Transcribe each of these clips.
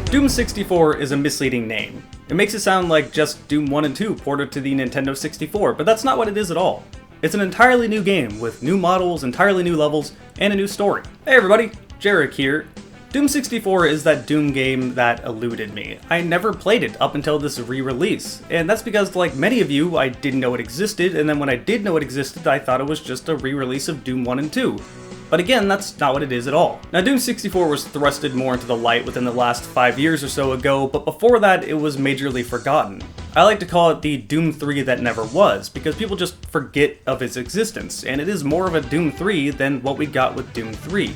Doom 64 is a misleading name. It makes it sound like just Doom 1 and 2 ported to the Nintendo 64, but that's not what it is at all. It's an entirely new game with new models, entirely new levels, and a new story. Hey everybody, Jarek here. Doom 64 is that Doom game that eluded me. I never played it up until this re-release, and that's because, like many of you, I didn't know it existed, and then when I did know it existed, I thought it was just a re-release of Doom 1 and 2. But again, that's not what it is at all. Now, Doom 64 was thrusted more into the light within the last 5 years or so ago, but before that, it was majorly forgotten. I like to call it the Doom 3 that never was, because people just forget of its existence, and it is more of a Doom 3 than what we got with Doom 3.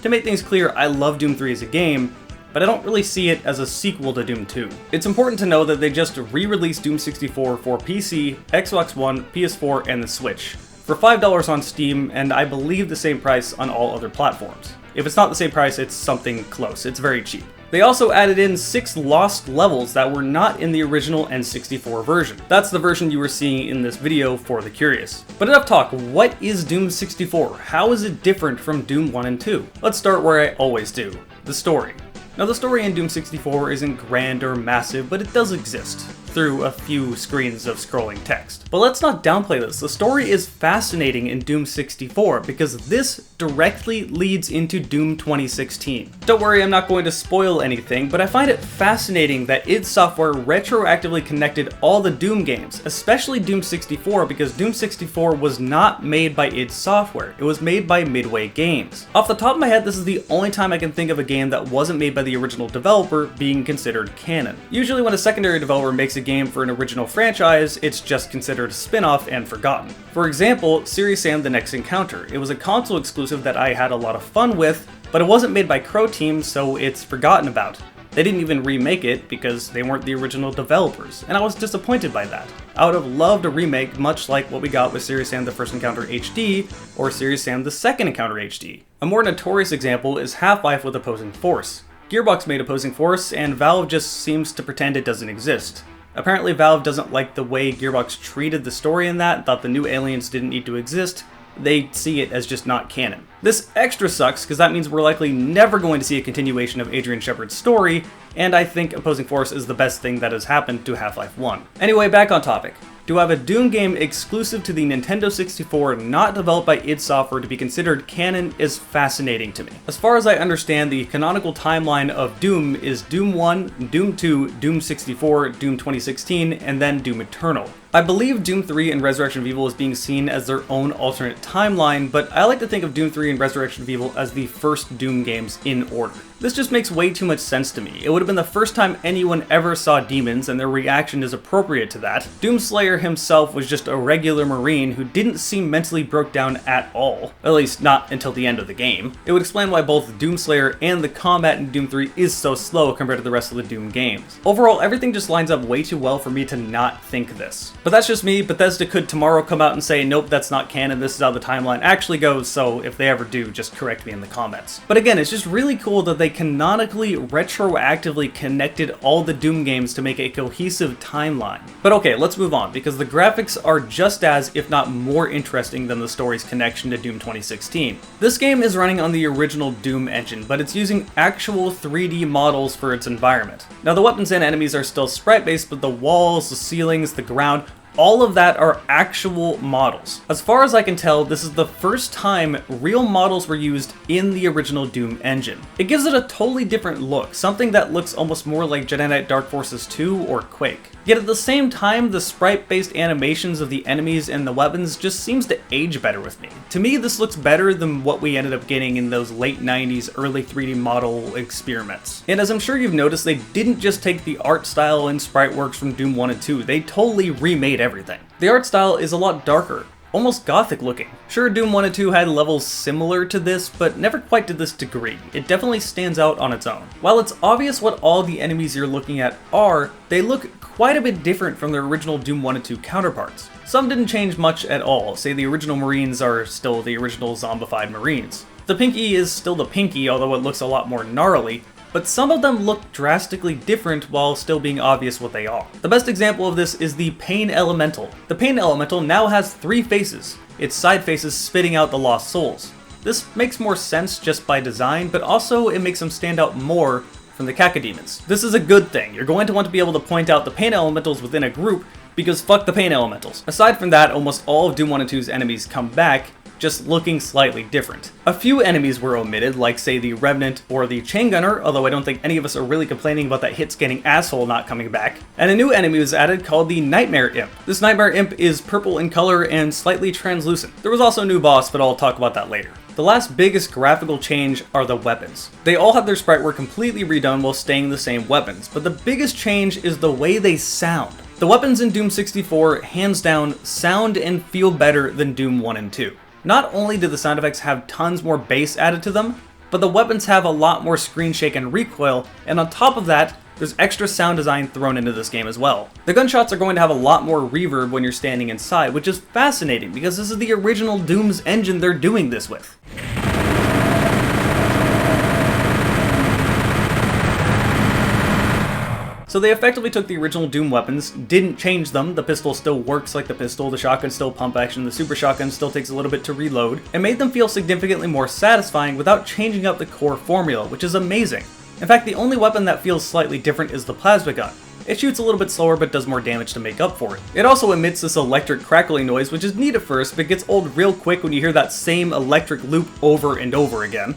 To make things clear, I love Doom 3 as a game, but I don't really see it as a sequel to Doom 2. It's important to know that they just re-released Doom 64 for PC, Xbox One, PS4, and the Switch, for $5 on Steam, and I believe the same price on all other platforms. If it's not the same price, it's something close. It's very cheap. They also added in 6 lost levels that were not in the original N64 version. That's the version you were seeing in this video for the curious. But enough talk, what is Doom 64? How is it different from Doom 1 and 2? Let's start where I always do, the story. Now, the story in Doom 64 isn't grand or massive, but it does exist, through a few screens of scrolling text. But let's not downplay this. The story is fascinating in Doom 64 because this directly leads into Doom 2016. Don't worry, I'm not going to spoil anything, but I find it fascinating that id Software retroactively connected all the Doom games, especially Doom 64, because Doom 64 was not made by id Software. It was made by Midway Games. Off the top of my head, this is the only time I can think of a game that wasn't made by the original developer being considered canon. Usually when a secondary developer makes a game for an original franchise, it's just considered a spin-off and forgotten. For example, Serious Sam: The Next Encounter. It was a console exclusive that I had a lot of fun with, but it wasn't made by Crow Team, so it's forgotten about. They didn't even remake it because they weren't the original developers, and I was disappointed by that. I would have loved a remake much like what we got with Serious Sam: The First Encounter HD or Serious Sam: The Second Encounter HD. A more notorious example is Half-Life with Opposing Force. Gearbox made Opposing Force, and Valve just seems to pretend it doesn't exist. Apparently Valve doesn't like the way Gearbox treated the story in that, thought the new aliens didn't need to exist. They see it as just not canon. This extra sucks because that means we're likely never going to see a continuation of Adrian Shepard's story, and I think Opposing Force is the best thing that has happened to Half-Life 1. Anyway, back on topic. To have a Doom game exclusive to the Nintendo 64 not developed by id Software to be considered canon is fascinating to me. As far as I understand, the canonical timeline of Doom is Doom 1, Doom 2, Doom 64, Doom 2016, and then Doom Eternal. I believe Doom 3 and Resurrection of Evil is being seen as their own alternate timeline, but I like to think of Doom 3 and Resurrection of Evil as the first Doom games in order. This just makes way too much sense to me. It would have been the first time anyone ever saw demons, and their reaction is appropriate to that. Doomslayer himself was just a regular Marine who didn't seem mentally broke down at all. At least not until the end of the game. It would explain why both Doomslayer and the combat in Doom 3 is so slow compared to the rest of the Doom games. Overall, everything just lines up way too well for me to not think this. But that's just me. Bethesda could tomorrow come out and say, nope, that's not canon, this is how the timeline actually goes, so if they ever do, just correct me in the comments. But again, it's just really cool that they canonically, retroactively connected all the Doom games to make a cohesive timeline. But okay, let's move on, because the graphics are just as, if not more interesting than the story's connection to Doom 2016. This game is running on the original Doom engine, but it's using actual 3D models for its environment. Now the weapons and enemies are still sprite-based, but the walls, the ceilings, the ground, all of that are actual models. As far as I can tell, this is the first time real models were used in the original Doom engine. It gives it a totally different look, something that looks almost more like Jedi Knight Dark Forces 2 or Quake. Yet at the same time, the sprite-based animations of the enemies and the weapons just seems to age better with me. To me, this looks better than what we ended up getting in those late 90s early 3D model experiments. And as I'm sure you've noticed, they didn't just take the art style and sprite works from Doom 1 and 2, they totally remade everything. The art style is a lot darker, almost gothic looking. Sure, Doom 1 and 2 had levels similar to this, but never quite to this degree. It definitely stands out on its own. While it's obvious what all the enemies you're looking at are, they look quite a bit different from their original Doom 1 and 2 counterparts. Some didn't change much at all, say the original Marines are still the original zombified Marines. The Pinky is still the Pinky, although it looks a lot more gnarly, but some of them look drastically different while still being obvious what they are. The best example of this is the Pain Elemental. The Pain Elemental now has 3 faces, its side faces spitting out the lost souls. This makes more sense just by design, but also it makes them stand out more from the cacodemons. This is a good thing. You're going to want to be able to point out the pain elementals within a group, because fuck the pain elementals. Aside from that, almost all of Doom 1 and 2's enemies come back, just looking slightly different. A few enemies were omitted, like say the Revenant or the Chain Gunner, although I don't think any of us are really complaining about that hit-scanning asshole not coming back. And a new enemy was added called the Nightmare Imp. This Nightmare Imp is purple in color and slightly translucent. There was also a new boss, but I'll talk about that later. The last biggest graphical change are the weapons. They all have their sprite work completely redone while staying the same weapons, but the biggest change is the way they sound. The weapons in Doom 64, hands down, sound and feel better than Doom 1 and 2. Not only do the sound effects have tons more bass added to them, but the weapons have a lot more screen shake and recoil, and on top of that, there's extra sound design thrown into this game as well. The gunshots are going to have a lot more reverb when you're standing inside, which is fascinating because this is the original Doom's engine they're doing this with. So they effectively took the original Doom weapons, didn't change them, the pistol still works like the pistol, the shotgun still pump action, the super shotgun still takes a little bit to reload, and made them feel significantly more satisfying without changing up the core formula, which is amazing. In fact, the only weapon that feels slightly different is the plasma gun. It shoots a little bit slower but does more damage to make up for it. It also emits this electric crackling noise, which is neat at first, but gets old real quick when you hear that same electric loop over and over again.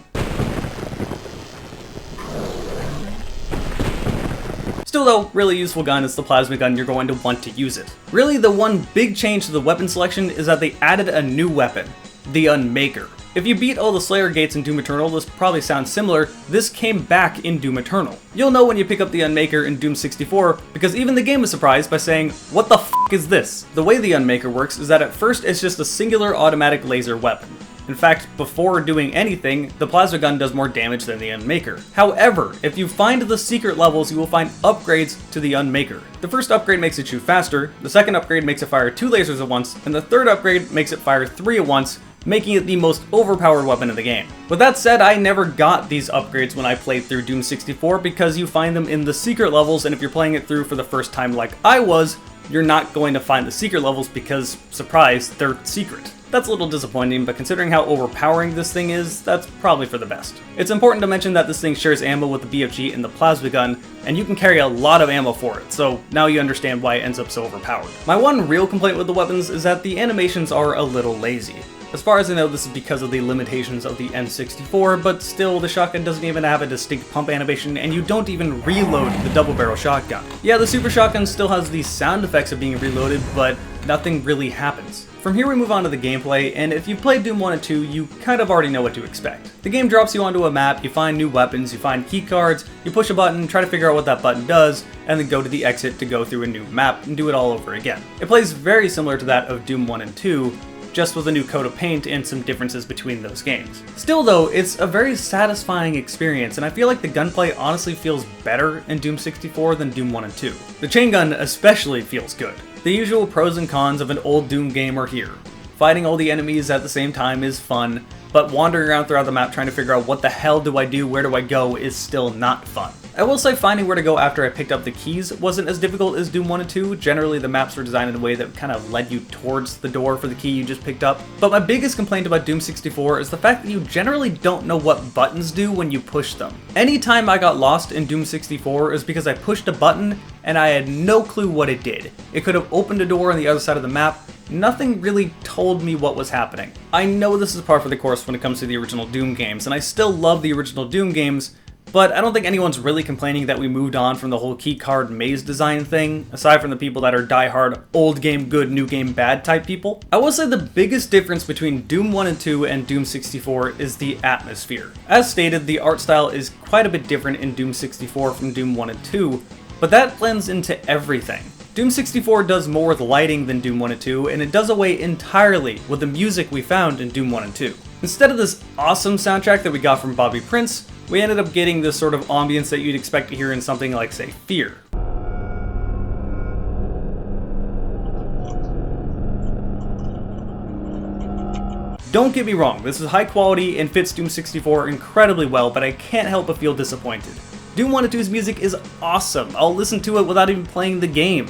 Still though, really useful gun is the plasma gun, you're going to want to use it. Really, the one big change to the weapon selection is that they added a new weapon, the Unmaker. If you beat all the Slayer gates in Doom Eternal, this probably sounds similar, this came back in Doom Eternal. You'll know when you pick up the Unmaker in Doom 64, because even the game was surprised by saying, what the f*** is this? The way the Unmaker works is that at first it's just a singular automatic laser weapon. In fact, before doing anything, the plasma gun does more damage than the Unmaker. However, if you find the secret levels, you will find upgrades to the Unmaker. The first upgrade makes it shoot faster, the second upgrade makes it fire 2 lasers at once, and the third upgrade makes it fire 3 at once, making it the most overpowered weapon in the game. With that said, I never got these upgrades when I played through Doom 64 because you find them in the secret levels, and if you're playing it through for the first time like I was, you're not going to find the secret levels because, surprise, they're secret. That's a little disappointing, but considering how overpowering this thing is, that's probably for the best. It's important to mention that this thing shares ammo with the BFG and the plasma gun, and you can carry a lot of ammo for it, so now you understand why it ends up so overpowered. My one real complaint with the weapons is that the animations are a little lazy. As far as I know, this is because of the limitations of the N64, but still, the shotgun doesn't even have a distinct pump animation, and you don't even reload the double barrel shotgun. Yeah, the super shotgun still has the sound effects of being reloaded, but nothing really happens. From here we move on to the gameplay, and if you've played Doom 1 and 2, you kind of already know what to expect. The game drops you onto a map, you find new weapons, you find key cards, you push a button, try to figure out what that button does, and then go to the exit to go through a new map and do it all over again. It plays very similar to that of Doom 1 and 2, just with a new coat of paint and some differences between those games. Still though, it's a very satisfying experience, and I feel like the gunplay honestly feels better in Doom 64 than Doom 1 and 2. The chain gun especially feels good. The usual pros and cons of an old Doom game are here. Fighting all the enemies at the same time is fun, but wandering around throughout the map trying to figure out what the hell do I do, where do I go, is still not fun. I will say finding where to go after I picked up the keys wasn't as difficult as Doom 1 and 2. Generally, the maps were designed in a way that kind of led you towards the door for the key you just picked up. But my biggest complaint about Doom 64 is the fact that you generally don't know what buttons do when you push them. Anytime I got lost in Doom 64 is because I pushed a button and I had no clue what it did. It could have opened a door on the other side of the map. Nothing really told me what was happening. I know this is par for the course when it comes to the original Doom games, and I still love the original Doom games, but I don't think anyone's really complaining that we moved on from the whole keycard maze design thing, aside from the people that are diehard old game good, new game bad type people. I will say the biggest difference between Doom 1 and 2 and Doom 64 is the atmosphere. As stated, the art style is quite a bit different in Doom 64 from Doom 1 and 2, but that blends into everything. Doom 64 does more with lighting than Doom 1 and 2, and it does away entirely with the music we found in Doom 1 and 2. Instead of this awesome soundtrack that we got from Bobby Prince, we ended up getting this sort of ambience that you'd expect to hear in something like, say, Fear. Don't get me wrong, this is high quality and fits Doom 64 incredibly well, but I can't help but feel disappointed. Doom 1 and 2's music is awesome. I'll listen to it without even playing the game.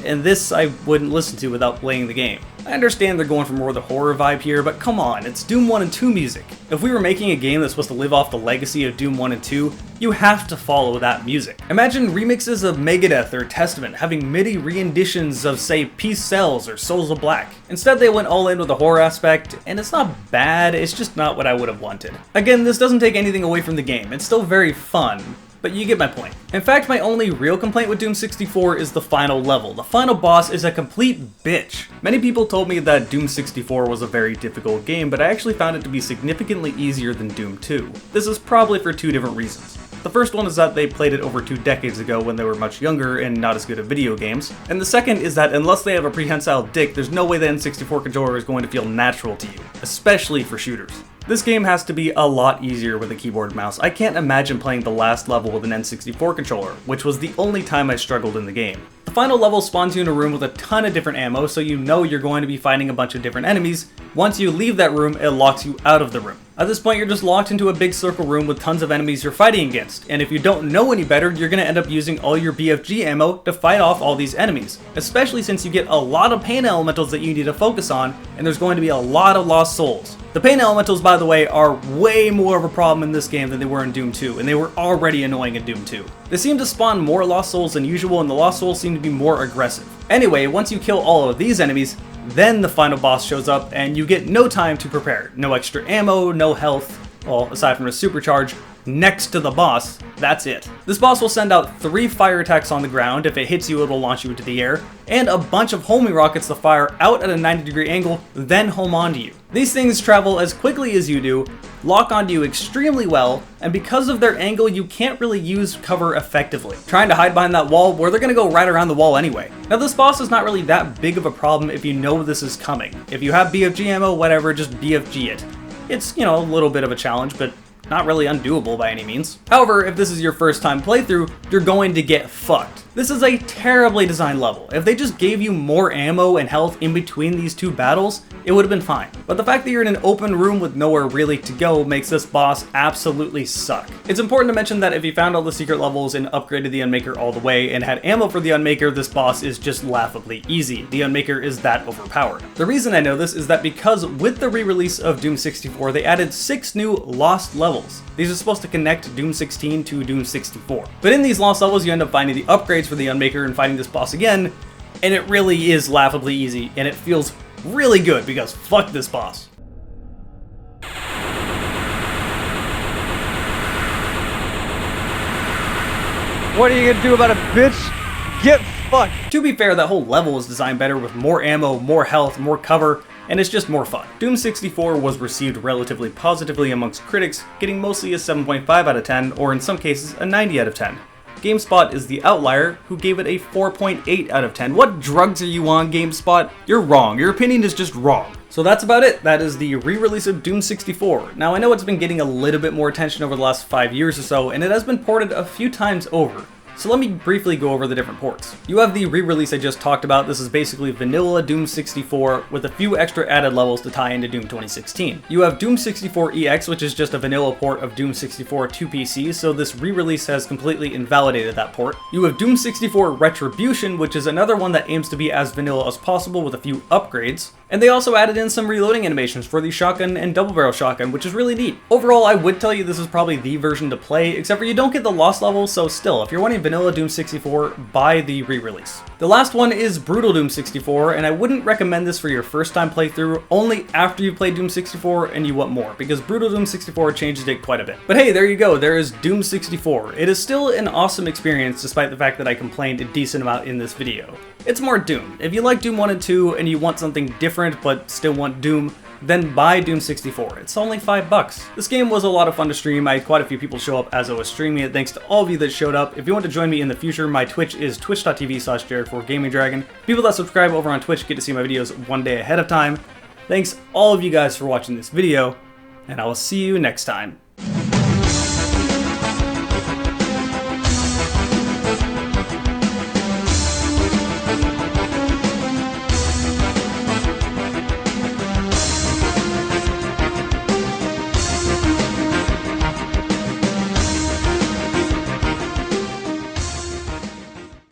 And this I wouldn't listen to without playing the game. I understand they're going for more of the horror vibe here, but come on, it's Doom 1 and 2 music. If we were making a game that's supposed to live off the legacy of Doom 1 and 2, you have to follow that music. Imagine remixes of Megadeth or Testament having MIDI renditions of, say, Peace Sells or Souls of Black. Instead, they went all in with the horror aspect, and it's not bad, it's just not what I would have wanted. Again, this doesn't take anything away from the game, it's still very fun, but you get my point. In fact, my only real complaint with Doom 64 is the final level. The final boss is a complete bitch. Many people told me that Doom 64 was a very difficult game, but I actually found it to be significantly easier than Doom 2. This is probably for two different reasons. The first one is that they played it over 2 decades ago when they were much younger and not as good at video games. And the second is that unless they have a prehensile dick, there's no way the N64 controller is going to feel natural to you, especially for shooters. This game has to be a lot easier with a keyboard and mouse. I can't imagine playing the last level with an N64 controller, which was the only time I struggled in the game. The final level spawns you in a room with a ton of different ammo, so you know you're going to be fighting a bunch of different enemies. Once you leave that room, it locks you out of the room. At this point, you're just locked into a big circle room with tons of enemies you're fighting against, and if you don't know any better, you're going to end up using all your BFG ammo to fight off all these enemies, especially since you get a lot of pain elementals that you need to focus on, and there's going to be a lot of lost souls. The pain elementals, by the way, are way more of a problem in this game than they were in Doom 2, and they were already annoying in Doom 2. They seem to spawn more lost souls than usual, and the lost souls seem to be more aggressive. Anyway, once you kill all of these enemies, then the final boss shows up, and you get no time to prepare. No extra ammo, no health, well, aside from a supercharge, next to the boss, that's it. This boss will send out 3 fire attacks on the ground. If it hits you, it will launch you into the air, and a bunch of homing rockets to fire out at a 90-degree angle, then home onto you. These things travel as quickly as you do, lock onto you extremely well, and because of their angle, you can't really use cover effectively, trying to hide behind that wall where they're going to go right around the wall anyway. Now, this boss is not really that big of a problem if you know this is coming. If you have BFG ammo, whatever, just BFG it. It's, you know, a little bit of a challenge, but not really undoable by any means. However, if this is your first time playthrough, you're going to get fucked. This is a terribly designed level. If they just gave you more ammo and health in between these 2 battles, it would have been fine. But the fact that you're in an open room with nowhere really to go makes this boss absolutely suck. It's important to mention that if you found all the secret levels and upgraded the Unmaker all the way and had ammo for the Unmaker, this boss is just laughably easy. The Unmaker is that overpowered. The reason I know this is that because with the re-release of Doom 64, they added 6 new lost levels. These are supposed to connect Doom 16 to Doom 64. But in these lost levels, you end up finding the upgrades for the Unmaker and fighting this boss again, and it really is laughably easy, and it feels really good because fuck this boss. What are you gonna do about it, bitch? Get fucked! To be fair, that whole level is designed better with more ammo, more health, more cover, and it's just more fun. Doom 64 was received relatively positively amongst critics, getting mostly a 7.5 out of 10, or in some cases, a 90 out of 10. GameSpot is the outlier, who gave it a 4.8 out of 10. What drugs are you on, GameSpot? You're wrong. Your opinion is just wrong. So that's about it. That is the re-release of Doom 64. Now, I know it's been getting a little bit more attention over the last 5 years or so, and it has been ported a few times over. So let me briefly go over the different ports. You have the re-release I just talked about. This is basically vanilla Doom 64 with a few extra added levels to tie into Doom 2016. You have Doom 64 EX, which is just a vanilla port of Doom 64 to PC, so this re-release has completely invalidated that port. You have Doom 64 Retribution, which is another one that aims to be as vanilla as possible with a few upgrades. And they also added in some reloading animations for the shotgun and double barrel shotgun, which is really neat. Overall, I would tell you this is probably the version to play, except for you don't get the lost levels, so still, if you're wanting vanilla Doom 64, buy the re-release. The last one is Brutal Doom 64, and I wouldn't recommend this for your first time playthrough, only after you play Doom 64 and you want more, because Brutal Doom 64 changes it quite a bit. But hey, there you go, there is Doom 64. It is still an awesome experience, despite the fact that I complained a decent amount in this video. It's more Doom. If you like Doom 1 and 2 and you want something different but still want Doom, then buy Doom 64. It's only $5. This game was a lot of fun to stream. I had quite a few people show up as I was streaming it. Thanks to all of you that showed up. If you want to join me in the future, my Twitch is twitch.tv/Jared4GamingDragon. People that subscribe over on Twitch get to see my videos one day ahead of time. Thanks all of you guys for watching this video, and I will see you next time.